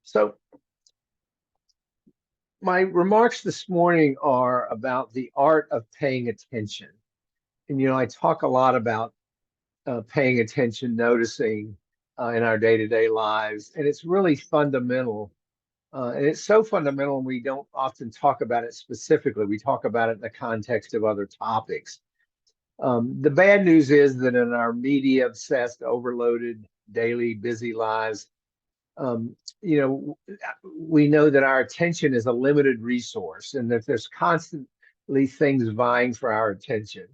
So my remarks this morning are about the art of paying attention. And, I talk a lot about paying attention, noticing in our day-to-day lives. And it's really fundamental. And it's so fundamental, and we don't often talk about it specifically. We talk about it in the context of other topics. The bad news is that in our media obsessed, overloaded, daily, busy lives, um, we know that our attention is a limited resource and that there's constantly things vying for our attention.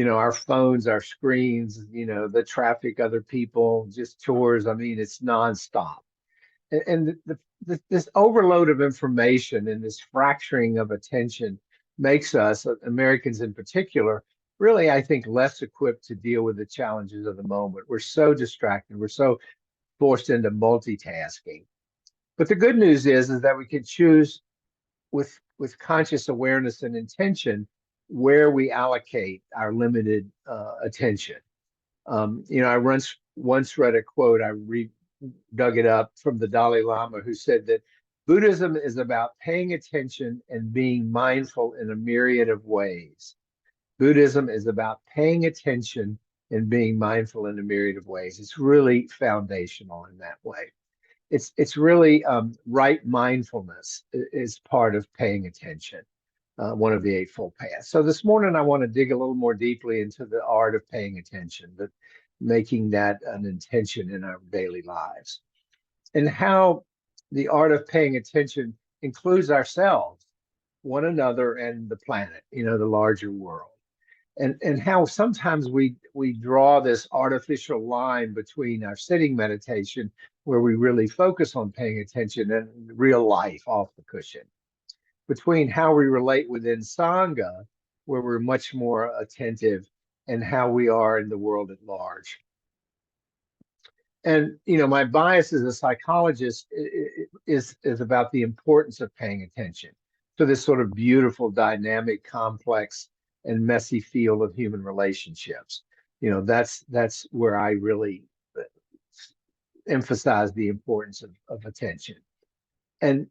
Our phones, our screens, the traffic, other people, just chores. I mean, it's nonstop. And this overload of information and this fracturing of attention makes us, Americans in particular, really, I think, less equipped to deal with the challenges of the moment. We're so distracted. We're so forced into multitasking. But the good news is that we can choose with conscious awareness and intention where we allocate our limited attention. I once read a quote. Dug it up from the Dalai Lama, who said that Buddhism is about paying attention and being mindful in a myriad of ways. Buddhism is about paying attention and being mindful in a myriad of ways. It's really foundational in that way. It's really right mindfulness is part of paying attention, one of the Eightfold Paths. So this morning I want to dig a little more deeply into the art of paying attention, but making that an intention in our daily lives, and how the art of paying attention includes ourselves, one another, and the planet, the larger world. And how sometimes we draw this artificial line between our sitting meditation, where we really focus on paying attention, and real life off the cushion, between how we relate within Sangha, where we're much more attentive, and how we are in the world at large. And my bias as a psychologist is about the importance of paying attention to this sort of beautiful, dynamic, complex, and messy field of human relationships. That's where I really emphasize the importance of attention, and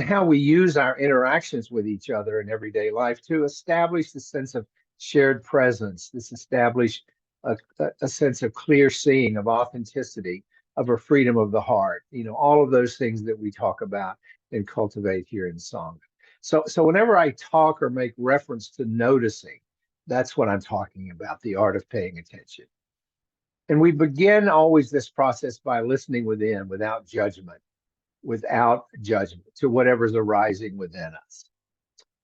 how we use our interactions with each other in everyday life to establish the sense of shared presence, this establish a sense of clear seeing, of authenticity, of a freedom of the heart, all of those things that we talk about and cultivate here in Sangha. So whenever I talk or make reference to noticing, that's what I'm talking about, the art of paying attention. And we begin always this process by listening without judgment, to whatever's arising within us.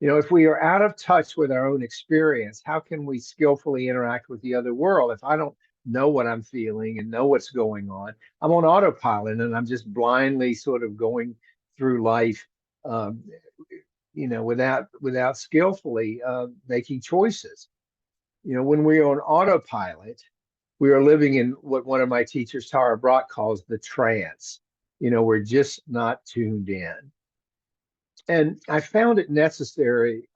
If we are out of touch with our own experience, how can we skillfully interact with the other world? If I don't know what I'm feeling and know what's going on, I'm on autopilot and I'm just blindly sort of going through life, without skillfully making choices. When we're on autopilot, we are living in what one of my teachers, Tara Brach, calls the trance. We're just not tuned in. And I found it necessary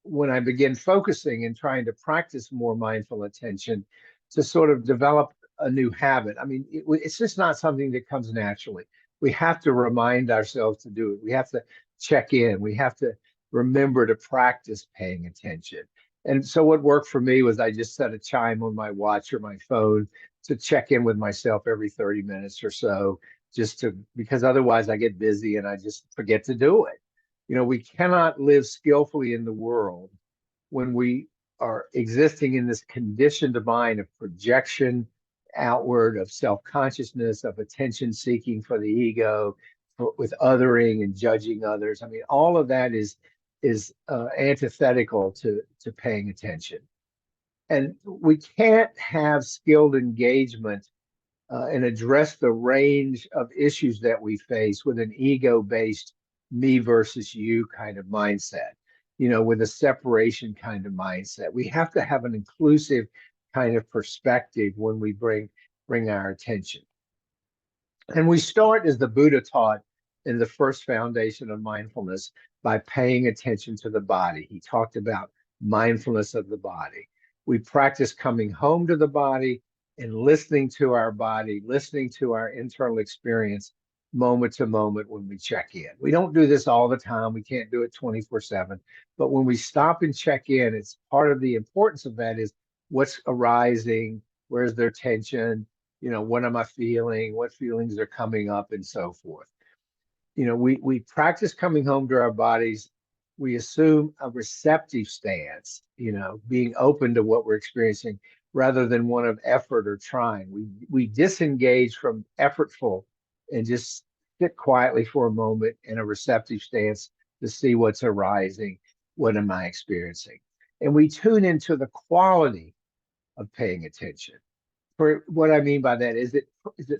when I began focusing and trying to practice more mindful attention to sort of develop a new habit. I mean, it's just not something that comes naturally. We have to remind ourselves to do it. We have to check in. We have to remember to practice paying attention. And so what worked for me was I just set a chime on my watch or my phone to check in with myself every 30 minutes or so, because otherwise I get busy and I just forget to do it. We cannot live skillfully in the world when we are existing in this conditioned mind of projection outward, of self-consciousness, of attention seeking for the ego, with othering and judging others. I mean, all of that is antithetical to paying attention. And we can't have skilled engagement and address the range of issues that we face with an ego-based me versus you kind of mindset, with a separation kind of mindset. We have to have an inclusive kind of perspective when we bring our attention. And we start, as the Buddha taught in the first foundation of mindfulness, by paying attention to the body. He talked about mindfulness of the body. We practice coming home to the body and listening to our body, listening to our internal experience moment to moment when we check in. We don't do this all the time. We can't do it 24/7. But when we stop and check in, it's part of the importance of that is what's arising, where's there tension, what am I feeling, what feelings are coming up, and so forth. We practice coming home to our bodies. We assume a receptive stance, being open to what we're experiencing rather than one of effort or trying. We disengage from effortful and just sit quietly for a moment in a receptive stance to see what's arising. What am I experiencing? And we tune into the quality of paying attention. For what I mean by that is it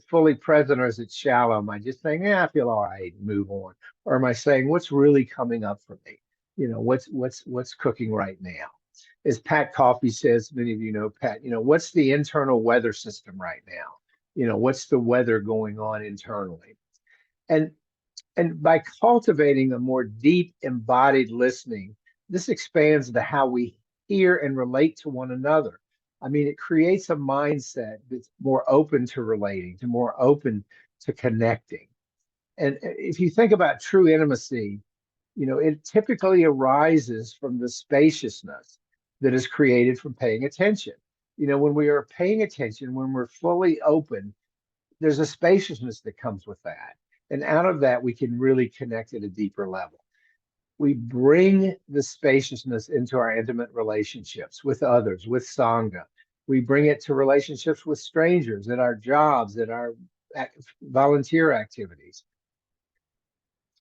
fully present or is it shallow? Am I just saying, yeah, I feel all right, and move on, or am I saying what's really coming up for me? What's cooking right now? As Pat Coffey says, many of you know Pat. What's the internal weather system right now? What's the weather going on internally? And and by cultivating a more deep embodied listening, this expands to how we hear and relate to one another. I mean, it creates a mindset that's more open to relating, to more open to connecting. And if you think about true intimacy, it typically arises from the spaciousness that is created from paying attention. When we are paying attention, when we're fully open, there's a spaciousness that comes with that. And out of that, we can really connect at a deeper level. We bring the spaciousness into our intimate relationships with others, with Sangha. We bring it to relationships with strangers, at our jobs, at our volunteer activities.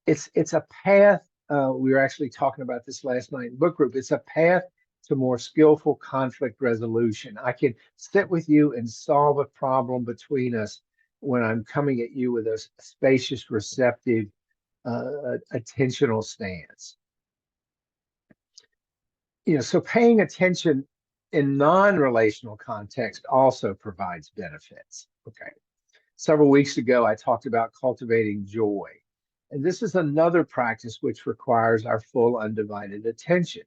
It's a path. We were actually talking about this last night in book group. It's a path to more skillful conflict resolution. I can sit with you and solve a problem between us when I'm coming at you with a spacious, receptive, attentional stance. So paying attention in non-relational context also provides benefits. Okay. Several weeks ago, I talked about cultivating joy. And this is another practice which requires our full undivided attention.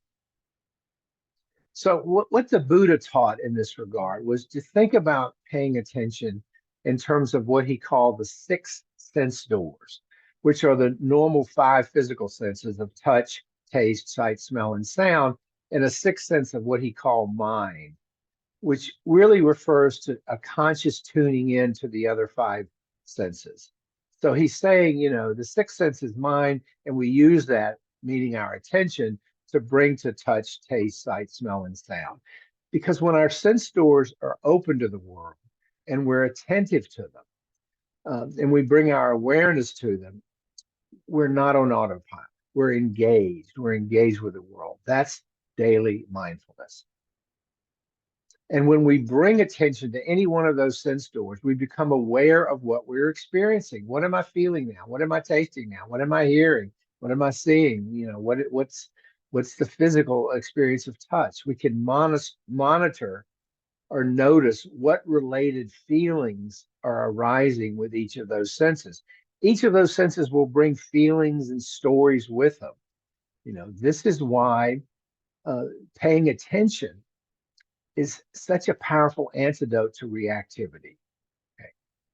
So what the Buddha taught in this regard was to think about paying attention in terms of what he called the 6 sense doors, which are the normal 5 physical senses of touch, taste, sight, smell, and sound, and a 6th sense of what he called mind, which really refers to a conscious tuning in to the other 5 senses. So he's saying, the 6th sense is mind, and we use that, meaning our attention, to bring to touch, taste, sight, smell, and sound. Because when our sense doors are open to the world and we're attentive to them, and we bring our awareness to them, we're not on autopilot. We're engaged. We're engaged with the world. That's daily mindfulness. And when we bring attention to any one of those sense doors, we become aware of what we're experiencing. What am I feeling now? What am I tasting now? What am I hearing? What am I seeing? What's the physical experience of touch? We can monitor or notice what related feelings are arising with each of those senses. Each of those senses will bring feelings and stories with them. This is why paying attention is such a powerful antidote to reactivity. Okay?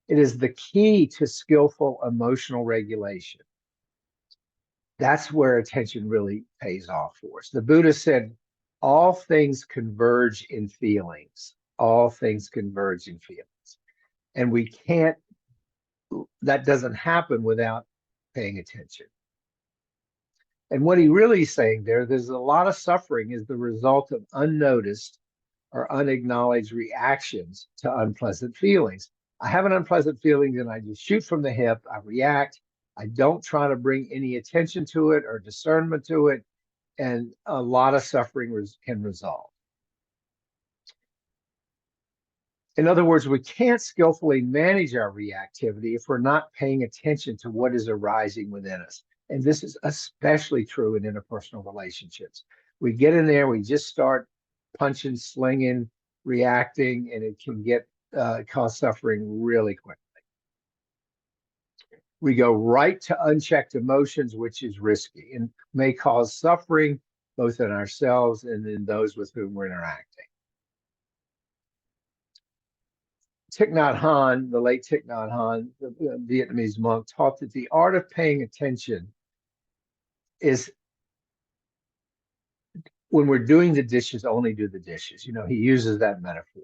It is the key to skillful emotional regulation. That's where attention really pays off for us. The Buddha said, all things converge in feelings. All things converge in feelings. And that doesn't happen without paying attention. And what he really is saying there's a lot of suffering as the result of unnoticed or unacknowledged reactions to unpleasant feelings. I have an unpleasant feeling and I just shoot from the hip. I react. I don't try to bring any attention to it or discernment to it. And a lot of suffering can result. In other words, we can't skillfully manage our reactivity if we're not paying attention to what is arising within us. And this is especially true in interpersonal relationships. We get in there, we just start punching, slinging, reacting, and it can cause suffering really quickly. We go right to unchecked emotions, which is risky and may cause suffering both in ourselves and in those with whom we're interacting. Thich Nhat Hanh, the late Thich Nhat Hanh, the Vietnamese monk, taught that the art of paying attention is when we're doing the dishes, only do the dishes. He uses that metaphor.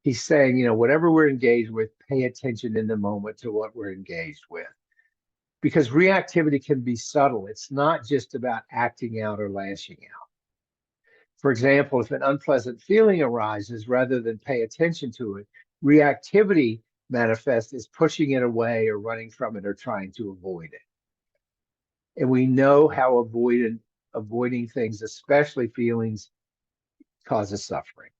He's saying, whatever we're engaged with, pay attention in the moment to what we're engaged with. Because reactivity can be subtle. It's not just about acting out or lashing out. For example, if an unpleasant feeling arises, rather than pay attention to it, reactivity manifests as pushing it away or running from it or trying to avoid it. And we know how avoiding things, especially feelings, causes suffering.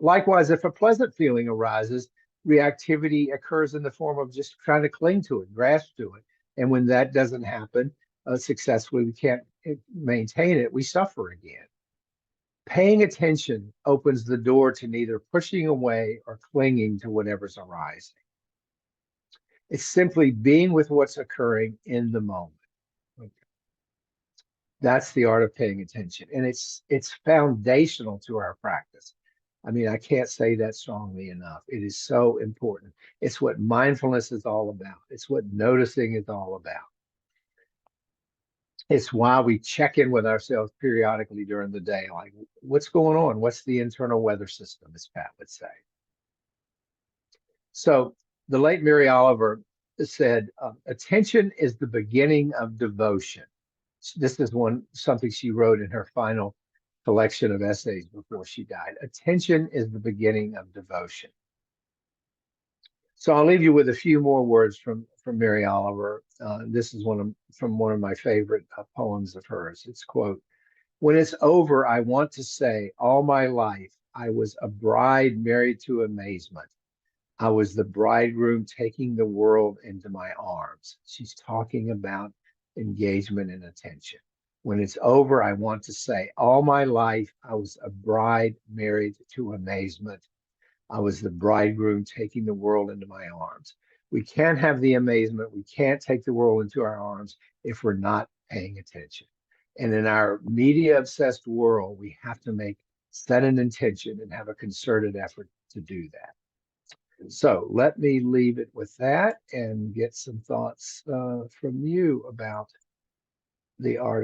Likewise, if a pleasant feeling arises, reactivity occurs in the form of just trying to cling to it, grasp to it. And when that doesn't happen successfully, we can't maintain it, we suffer again. Paying attention opens the door to neither pushing away or clinging to whatever's arising. It's simply being with what's occurring in the moment. Okay. That's the art of paying attention. And it's foundational to our practice. I mean, I can't say that strongly enough. It is so important. It's what mindfulness is all about. It's what noticing is all about. It's why we check in with ourselves periodically during the day, like, what's going on? What's the internal weather system, as Pat would say? So the late Mary Oliver said, attention is the beginning of devotion. This is something she wrote in her final collection of essays before she died. Attention is the beginning of devotion. So I'll leave you with a few more words from Mary Oliver. This is from one of my favorite poems of hers. It's, quote, "When it's over, I want to say, all my life, I was a bride married to amazement. I was the bridegroom taking the world into my arms." She's talking about engagement and attention. When it's over, I want to say, all my life, I was a bride married to amazement. I was the bridegroom taking the world into my arms. We can't have the amazement. We can't take the world into our arms if we're not paying attention. And in our media obsessed world, we have to set an intention and have a concerted effort to do that. So let me leave it with that and get some thoughts from you about the art of